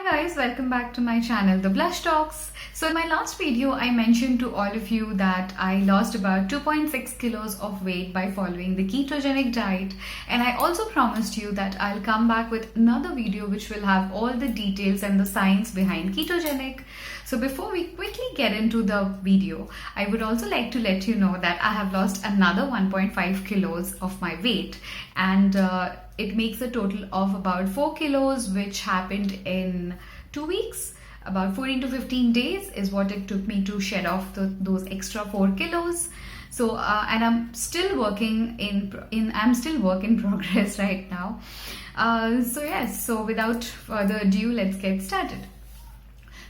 Hi guys, welcome back to my channel, The Blush Talks. So in my last video, I mentioned to all of you that I lost about 2.6 kilos of weight by following the ketogenic diet. And I also promised you that I'll come back with another video which will have all the details and the science behind ketogenic. So before we quickly get into the video, I would also like to let you know that I have lost another 1.5 kilos of my weight, and it makes a total of about 4 kilos, which happened in 2 weeks. About 14 to 15 days is what it took me to shed off those extra 4 kilos. So and I'm still working I'm still work in progress right now. So without further ado, let's get started.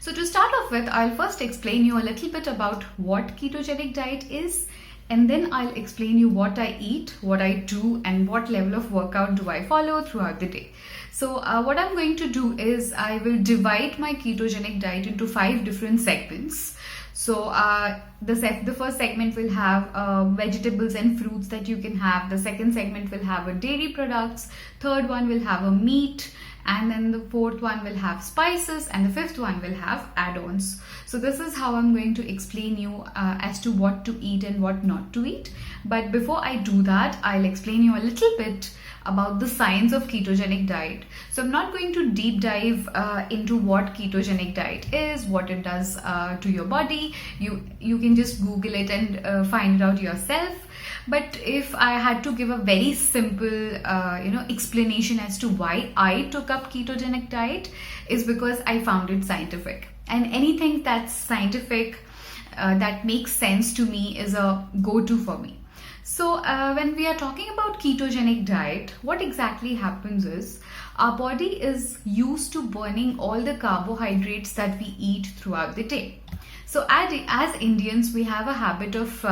So to start off with, I'll first explain you a little bit about what ketogenic diet is, and then I'll explain you what I eat, what I do, and what level of workout do I follow throughout the day. So what I'm going to do is I will divide my ketogenic diet into 5 different segments. So the first segment will have vegetables and fruits that you can have. The second segment will have a dairy products. Third one will have a meat. And then the fourth one will have spices, and the fifth one will have add-ons. So this is how I'm going to explain you as to what to eat and what not to eat. But before I do that, I'll explain you a little bit about the science of ketogenic diet. So I'm not going to deep dive into what ketogenic diet is, what it does to your body. You can just Google it and find it out yourself. But if I had to give a very simple explanation as to why I took up ketogenic diet, is because I found it scientific, and anything that's scientific that makes sense to me is a go-to for me. So when we are talking about ketogenic diet, what exactly happens is our body is used to burning all the carbohydrates that we eat throughout the day. So as Indians, we have a habit of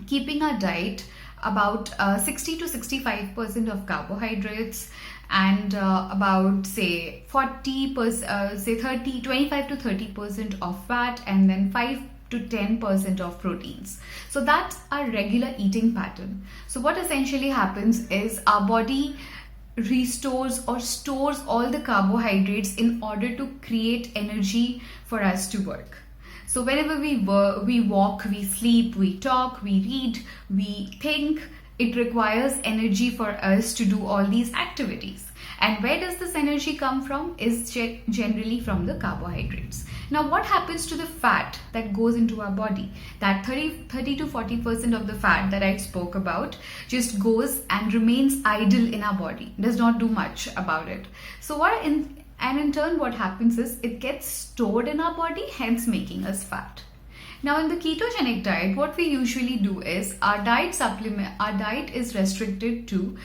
keeping our diet about 60 to 65% of carbohydrates, and about say 25 to 30% of fat, and then 5 to 10% of proteins. So that's our regular eating pattern. So what essentially happens is our body restores or stores all the carbohydrates in order to create energy for us to work. So whenever we walk, we sleep, we talk, we read, we think, it requires energy for us to do all these activities. And where does this energy come from? Is generally from the carbohydrates. Now what happens to the fat that goes into our body? That 30 to 40% of the fat that I spoke about just goes and remains idle in our body, does not do much about it. So in turn, what happens is it gets stored in our body, hence making us fat. Now in the ketogenic diet, what we usually do is our diet is restricted to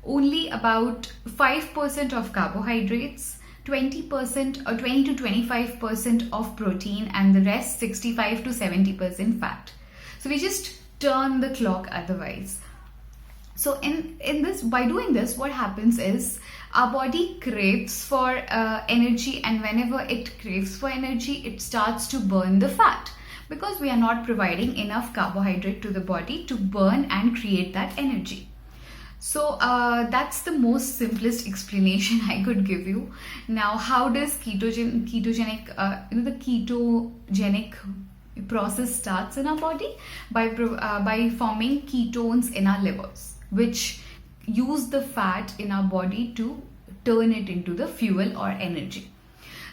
only about 5% of carbohydrates, 20% or 20 to 25% of protein, and the rest 65 to 70% fat. So we just turn the clock otherwise. So by doing this, what happens is our body craves for energy, and whenever it craves for energy, it starts to burn the fat, because we are not providing enough carbohydrate to the body to burn and create that energy. So that's the most simplest explanation I could give you. Now, how does the ketogenic process starts in our body? By forming ketones in our livers, which use the fat in our body to turn it into the fuel or energy.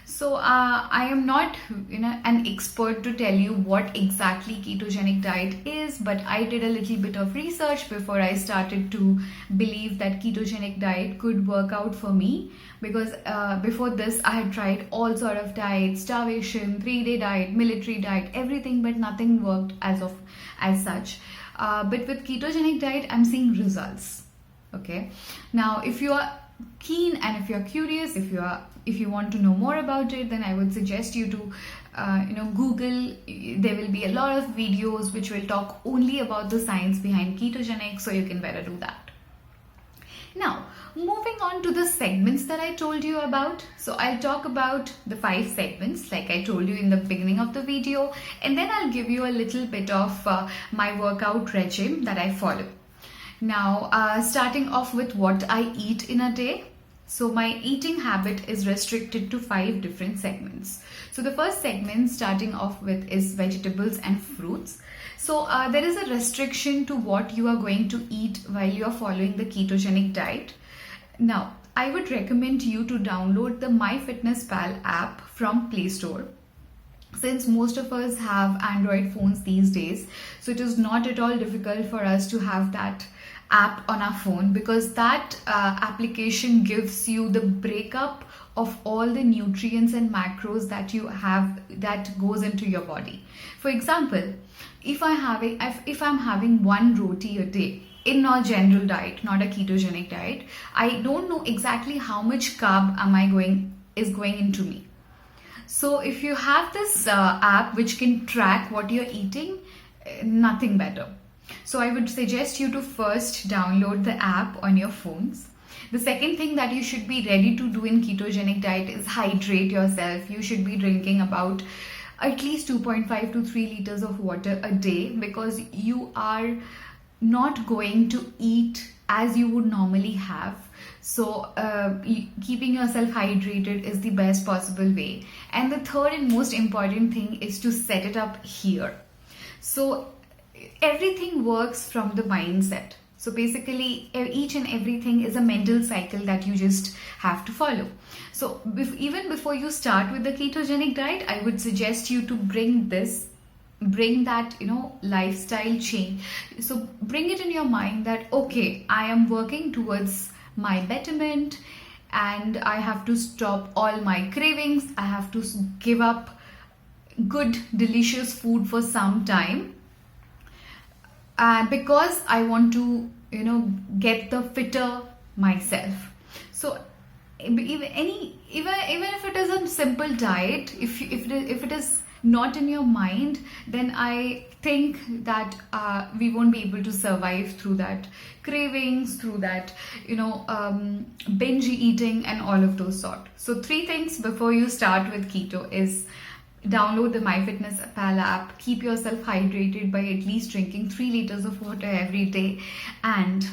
So I am not an expert to tell you what exactly ketogenic diet is, but I did a little bit of research before I started to believe that ketogenic diet could work out for me, because before this I had tried all sort of diets, starvation, 3-day diet, military diet, everything, but nothing worked as such. But with ketogenic diet, I'm seeing results. Okay, now if you are keen and if you're curious, if you want to know more about it, then I would suggest you to Google. There will be a lot of videos which will talk only about the science behind ketogenic, so you can better do that. Now moving on to the segments that I told you about. So I'll talk about the 5 segments like I told you in the beginning of the video, and then I'll give you a little bit of my workout regime that I follow. Now starting off with what I eat in a day. So my eating habit is restricted to 5 different segments. So the first segment starting off with is vegetables and fruits. So there is a restriction to what you are going to eat while you are following the ketogenic diet. Now, I would recommend you to download the MyFitnessPal app from Play Store. Since most of us have Android phones these days, so it is not at all difficult for us to have that app on our phone, because that application gives you the breakup of all the nutrients and macros that you have that goes into your body. For example, if I'm having one roti a day in a general diet, not a ketogenic diet, I don't know exactly how much carb is going into me. So if you have this app which can track what you're eating, nothing better. So I would suggest you to first download the app on your phones. The second thing that you should be ready to do in ketogenic diet is hydrate yourself. You should be drinking about at least 2.5 to 3 liters of water a day, because you are not going to eat as you would normally have. So keeping yourself hydrated is the best possible way. And the third and most important thing is to set it up here. So everything works from the mindset. So basically each and everything is a mental cycle that you just have to follow. So even before you start with the ketogenic diet, I would suggest you to bring that lifestyle change. So bring it in your mind that, okay, I am working towards my betterment and I have to stop all my cravings. I have to give up good delicious food for some time, because I want to get the fitter myself. So even if it is a simple diet, if it is not in your mind, then I think that we won't be able to survive through that cravings, through that binge eating and all of those sort. So 3 things before you start with keto is download the MyFitnessPal app, keep yourself hydrated by at least drinking 3 liters of water every day, and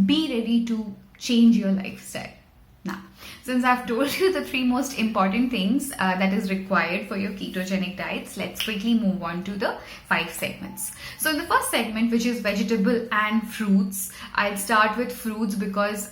be ready to change your lifestyle. Now, since I've told you the 3 most important things that is required for your ketogenic diets, let's quickly move on to the 5 segments. So in the first segment, which is vegetable and fruits, I'll start with fruits because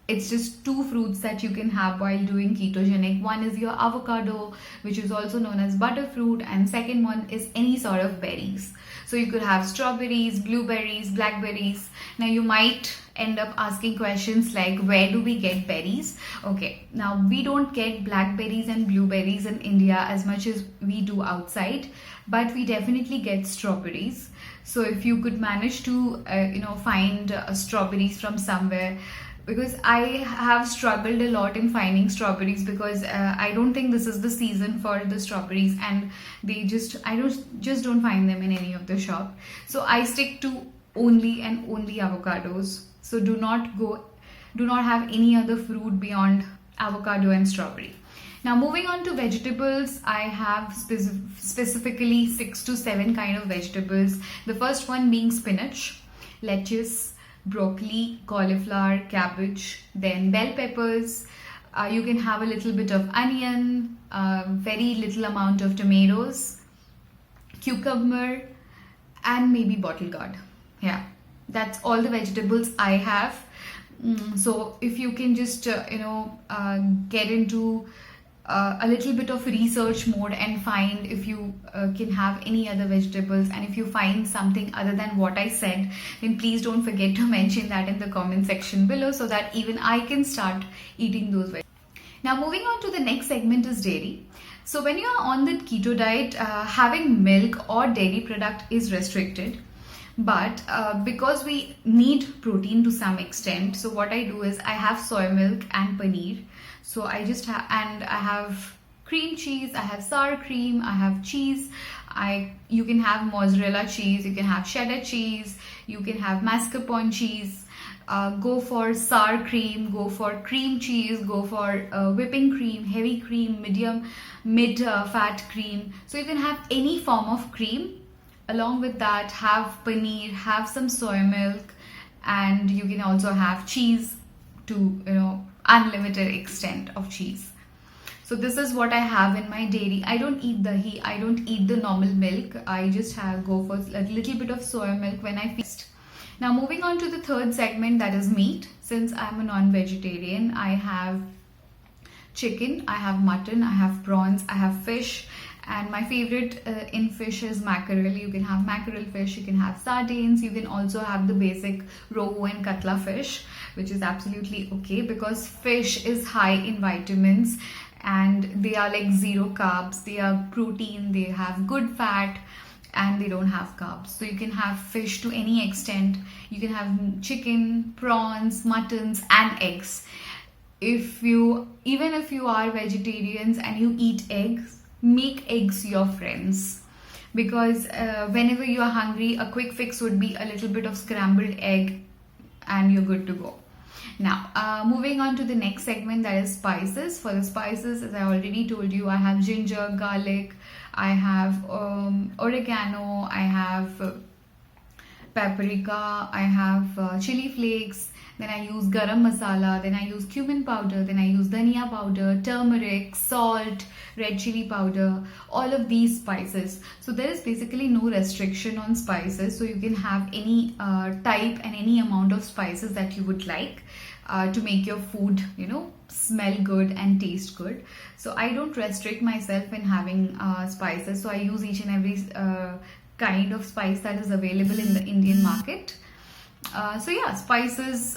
it's just 2 fruits that you can have while doing ketogenic. One is your avocado, which is also known as butterfruit, and second one is any sort of berries. So you could have strawberries, blueberries, blackberries. Now you might end up asking questions like, where do we get berries? Okay, now we don't get blackberries and blueberries in India as much as we do outside, but we definitely get strawberries. So if you could manage to find strawberries from somewhere, because I have struggled a lot in finding strawberries, because I don't think this is the season for the strawberries, and I just don't find them in any of the shop. So I stick to only avocados. So do not have any other fruit beyond avocado and strawberry. Now moving on to vegetables, I have specifically 6 to 7 kind of vegetables. The first one being spinach, lettuce, broccoli, cauliflower, cabbage, then bell peppers. You can have a little bit of onion, very little amount of tomatoes, cucumber, and maybe bottle gourd. Yeah, that's all the vegetables I have. So if you can just get into a little bit of research mode and find if you can have any other vegetables, and if you find something other than what I said, then please don't forget to mention that in the comment section below, so that even I can start eating those vegetables. Now moving on to the next segment is dairy. So when you are on the keto diet, having milk or dairy product is restricted. But because we need protein to some extent, so what I do is I have soy milk and paneer. So I have cream cheese, I have sour cream, I have cheese. You can have mozzarella cheese, you can have cheddar cheese, you can have mascarpone cheese. Go for sour cream, go for cream cheese, go for whipping cream, heavy cream, mid fat cream. So you can have any form of cream. Along with that, have paneer, have some soy milk, and you can also have cheese to unlimited extent of cheese. So this is what I have in my dairy. I don't eat dahi, I don't eat the normal milk. I just go for a little bit of soya milk when I feast. Now moving on to the third segment, that is meat. Since I'm a non-vegetarian, I have chicken, I have mutton, I have prawns, I have fish. And my favorite in fish is mackerel. You can have mackerel fish, you can have sardines, you can also have the basic rohu and katla fish, which is absolutely okay because fish is high in vitamins and they are like zero carbs, they are protein, they have good fat and they don't have carbs. So you can have fish to any extent. You can have chicken, prawns, muttons and eggs. Even if you are vegetarians and you eat eggs, make eggs your friends, because whenever you are hungry, a quick fix would be a little bit of scrambled egg and you're good to go. Now moving on to the next segment, that is spices. For the spices, as I already told you, I have ginger, garlic, I have oregano, I have paprika, I have chili flakes, then I use garam masala, then I use cumin powder, then I use dhania powder, turmeric, salt, red chili powder, all of these spices. So there is basically no restriction on spices, so you can have any type and any amount of spices that you would like to make your food, smell good and taste good. So I don't restrict myself in having spices, so I use each and every kind of spice that is available in the Indian market. So yeah, spices,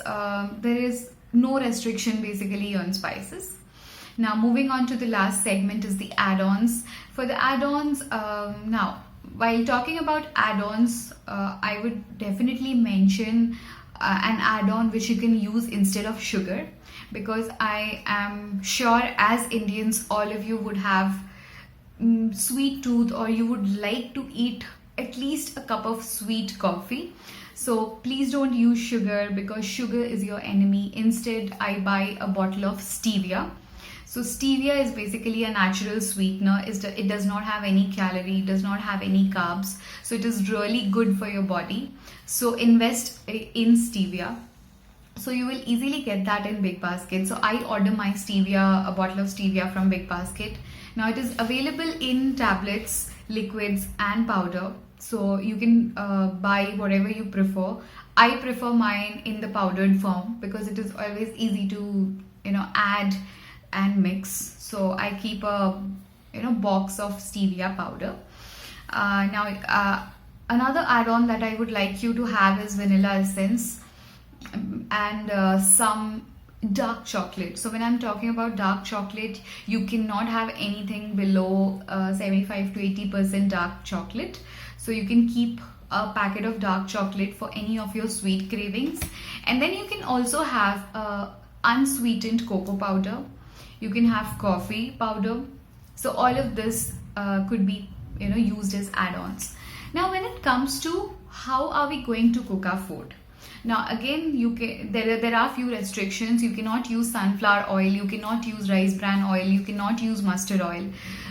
there is no restriction basically on spices. Now moving on to the last segment is the add-ons. For the add-ons, now while talking about add-ons, I would definitely mention an add-on which you can use instead of sugar, because I am sure as Indians all of you would have sweet tooth, or you would like to eat at least a cup of sweet coffee. So please don't use sugar, because sugar is your enemy. Instead, I buy a bottle of stevia. So stevia is basically a natural sweetener. It does not have any calorie, it does not have any carbs. So it is really good for your body. So invest in stevia. So you will easily get that in Big Basket. So I order my stevia, a bottle of stevia from Big Basket. Now it is available in tablets, liquids and powder. So you can buy whatever you prefer. I prefer mine in the powdered form because it is always easy to add and mix. So I keep a box of stevia powder. Now another add-on that I would like you to have is vanilla essence and some dark chocolate. So when I'm talking about dark chocolate, you cannot have anything below 75 to 80% dark chocolate. So you can keep a packet of dark chocolate for any of your sweet cravings. And then you can also have unsweetened cocoa powder. You can have coffee powder. So all of this could be used as add-ons. Now when it comes to how are we going to cook our food? Now again, there are few restrictions. You cannot use sunflower oil, you cannot use rice bran oil, you cannot use mustard oil.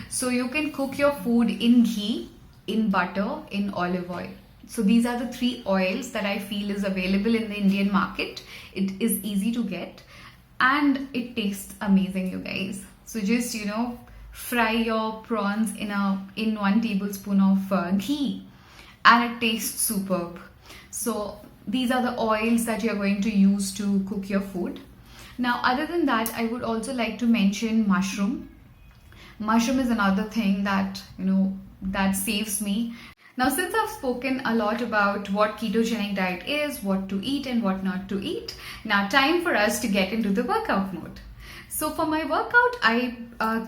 So you can cook your food in ghee, in butter, in olive oil. So these are the three oils that I feel is available in the Indian market. It is easy to get and it tastes amazing, you guys. So just fry your prawns in 1 tablespoon of ghee and it tastes superb. So these are the oils that you're going to use to cook your food. Now other than that, I would also like to mention mushroom. Mushroom is another thing that that saves me. Now since I've spoken a lot about what ketogenic diet is, what to eat and what not to eat, now time for us to get into the workout mode. So for my workout, I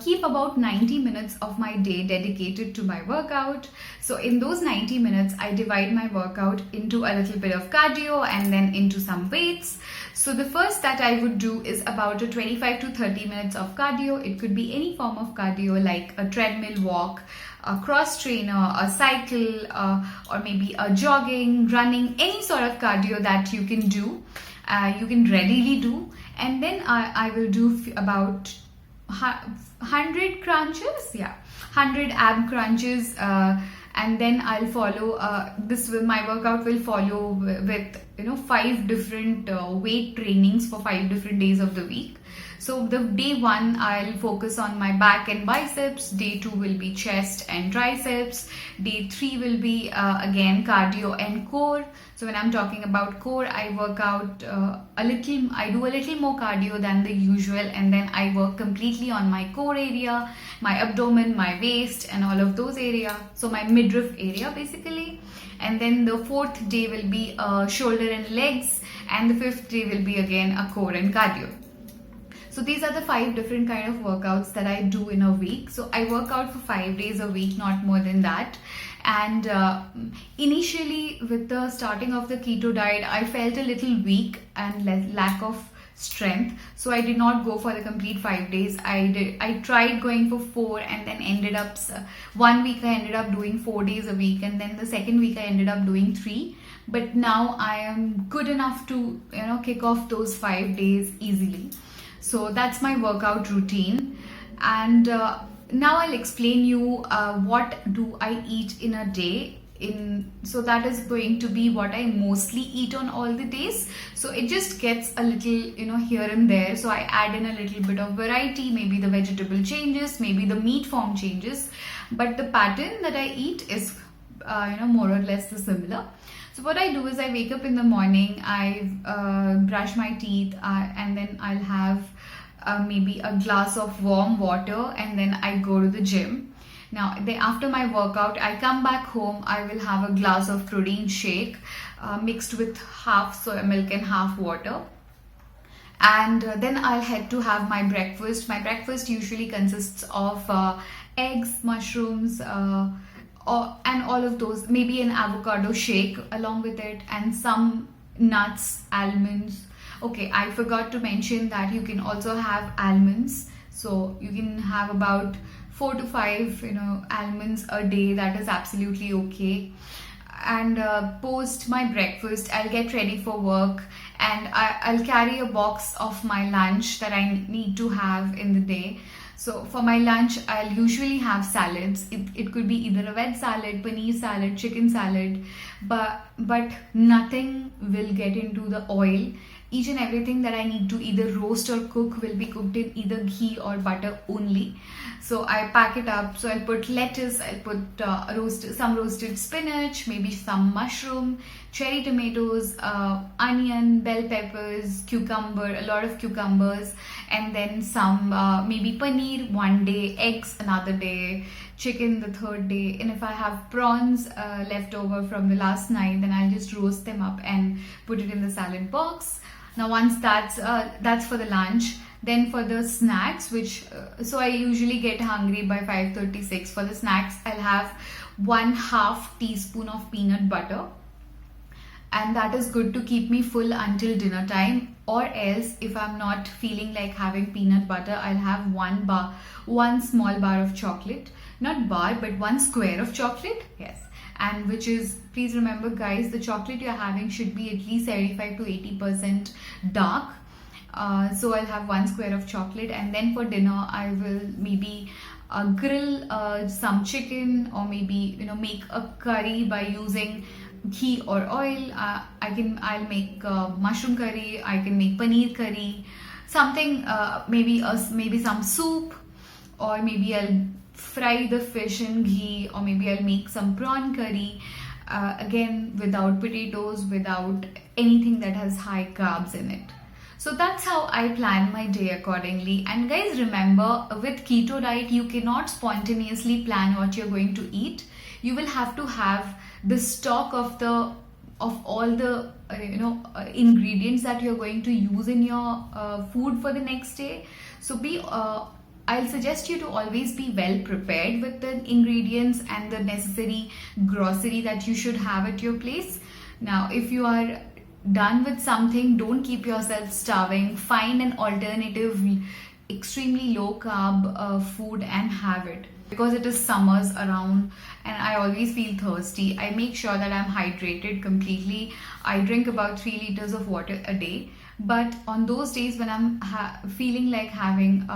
keep about 90 minutes of my day dedicated to my workout. So in those 90 minutes, I divide my workout into a little bit of cardio and then into some weights. So the first that I would do is about a 25 to 30 minutes of cardio. It could be any form of cardio like a treadmill walk, a cross trainer, a cycle, or maybe a jogging, running, any sort of cardio that you can do. You can readily do. And then I will do about 100 crunches, 100 ab crunches and then I'll follow my workout will follow with 5 different weight trainings for 5 different days of the week. So the day 1 I'll focus on my back and biceps, day 2 will be chest and triceps, day 3 will be again cardio and core. So when I'm talking about core, I work out I do a little more cardio than the usual, and then I work completely on my core area, my abdomen, my waist and all of those area, so my midriff area basically. And then the 4th day will be shoulder and legs, and the 5th day will be again a core and cardio. So these are the 5 different kind of workouts that I do in a week. So I work out for 5 days a week, not more than that. And initially with the starting of the keto diet, I felt a little weak and lack of strength. So I did not go for the complete 5 days. I tried going for 4, and then ended up, 1 week I ended up doing 4 days a week, and then the second week I ended up doing 3. But now I am good enough to kick off those 5 days easily. So that's my workout routine, and now I'll explain you what do I eat in a day. So that is going to be what I mostly eat on all the days. So it just gets a little here and there. So I add in a little bit of variety. Maybe the vegetable changes, maybe the meat form changes, but the pattern that I eat is more or less the similar. So what I do is I wake up in the morning, I brush my teeth, and then I'll have maybe a glass of warm water, and then I go to the gym. Now after my workout, I come back home, I will have a glass of protein shake mixed with half soy milk and half water. And then I'll head to have my breakfast. My breakfast usually consists of eggs, mushrooms, and all of those, maybe an avocado shake along with it, and some nuts, almonds. Okay, I forgot to mention that you can also have almonds. So you can have about 4 to 5 almonds a day. That is absolutely okay. And post my breakfast, I'll get ready for work, and I'll carry a box of my lunch that I need to have in the day. So for my lunch, I'll usually have salads. It could be either a veg salad, paneer salad, chicken salad, but nothing will get into the oil. Each and everything that I need to either roast or cook will be cooked in either ghee or butter only. So I pack it up. So I'll put lettuce, I'll put some roasted spinach, maybe some mushroom, cherry tomatoes, onion, bell peppers, cucumber, a lot of cucumbers, and then some maybe paneer one day, eggs another day, chicken the third day. And if I have prawns left over from the last night, then I'll just roast them up and put it in the salad box. Now once that's for the lunch. Then for the snacks, so I usually get hungry by 5:36. For the snacks, I'll have 1/2 teaspoon of peanut butter, and that is good to keep me full until dinner time. Or else, if I'm not feeling like having peanut butter, I'll have one small bar of chocolate, not bar, but 1 square of chocolate. Yes. And which is, please remember guys, the chocolate you're having should be at least 75 to 80% dark. So I'll have 1 square of chocolate, and then for dinner I will maybe grill some chicken, or maybe make a curry by using ghee or oil. I'll make mushroom curry, I can make paneer curry, something, maybe some soup, or maybe I'll fry the fish in ghee, or maybe I'll make some prawn curry, again without potatoes, without anything that has high carbs in it. So that's how I plan my day accordingly. And guys, remember, with keto diet, you cannot spontaneously plan what you're going to eat. You will have to have the stock of all the ingredients that you're going to use in your food for the next day. So I'll suggest you to always be well prepared with the ingredients and the necessary grocery that you should have at your place. Now, if you are done with something, don't keep yourself starving. Find an alternative, extremely low carb food and have it. Because it is summers around and I always feel thirsty, I make sure that I'm hydrated completely. I drink about 3 liters of water a day. But on those days when I'm feeling like having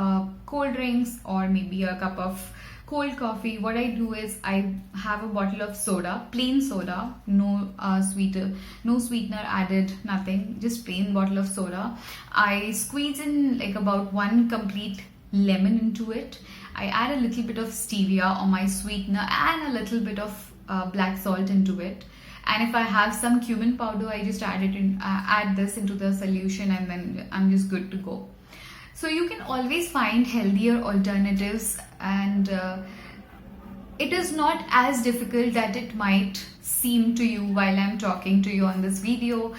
cold drinks or maybe a cup of cold coffee, what I do is I have a bottle of soda, plain soda, no sweetener added, nothing, just plain bottle of soda. I squeeze in like about 1 complete lemon into it. I add a little bit of stevia or my sweetener and a little bit of black salt into it. And if I have some cumin powder, I just add this into the solution, and then I'm just good to go. So you can always find healthier alternatives, and it is not as difficult that it might seem to you while I'm talking to you on this video.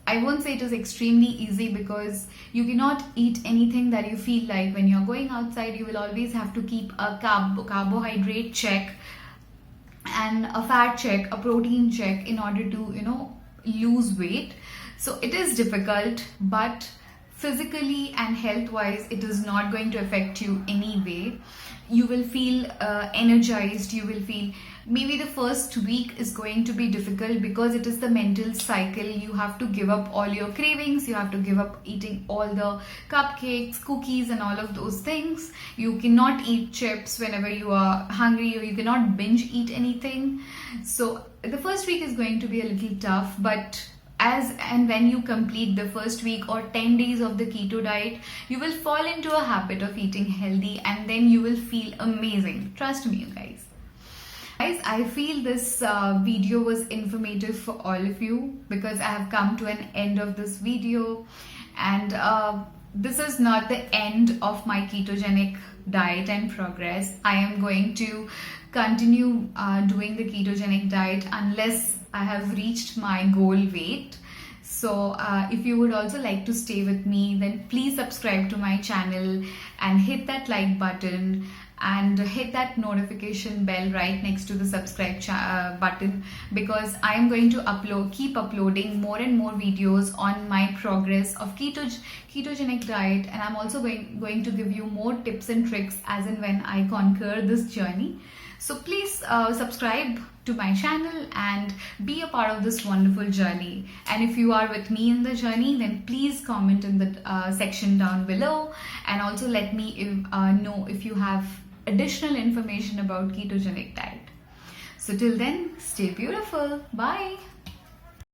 I won't say it is extremely easy, because you cannot eat anything that you feel like. When you're going outside, you will always have to keep a carbohydrate check and a fat check, a protein check, in order to lose weight. So it is difficult, but physically and health wise, it is not going to affect you anyway. You will feel energized. You will feel, maybe the first week is going to be difficult because it is the mental cycle. You have to give up all your cravings. You have to give up eating all the cupcakes, cookies and all of those things. You cannot eat chips whenever you are hungry, or you cannot binge eat anything. So the first week is going to be a little tough, but as and when you complete the first week or 10 days of the keto diet, you will fall into a habit of eating healthy, and then you will feel amazing. Trust me, you guys. Guys, I feel this video was informative for all of you, because I have come to an end of this video, and this is not the end of my ketogenic diet and progress. I am going to continue doing the ketogenic diet unless I have reached my goal weight. So if you would also like to stay with me, then please subscribe to my channel and hit that like button and hit that notification bell right next to the subscribe button, because I am going to keep uploading more and more videos on my progress of ketogenic diet, and I'm also going to give you more tips and tricks as and when I conquer this journey. So please subscribe to my channel and be a part of this wonderful journey. And if you are with me in the journey, then please comment in the section down below, and also let me know if you have additional information about ketogenic diet. So till then, stay beautiful. Bye.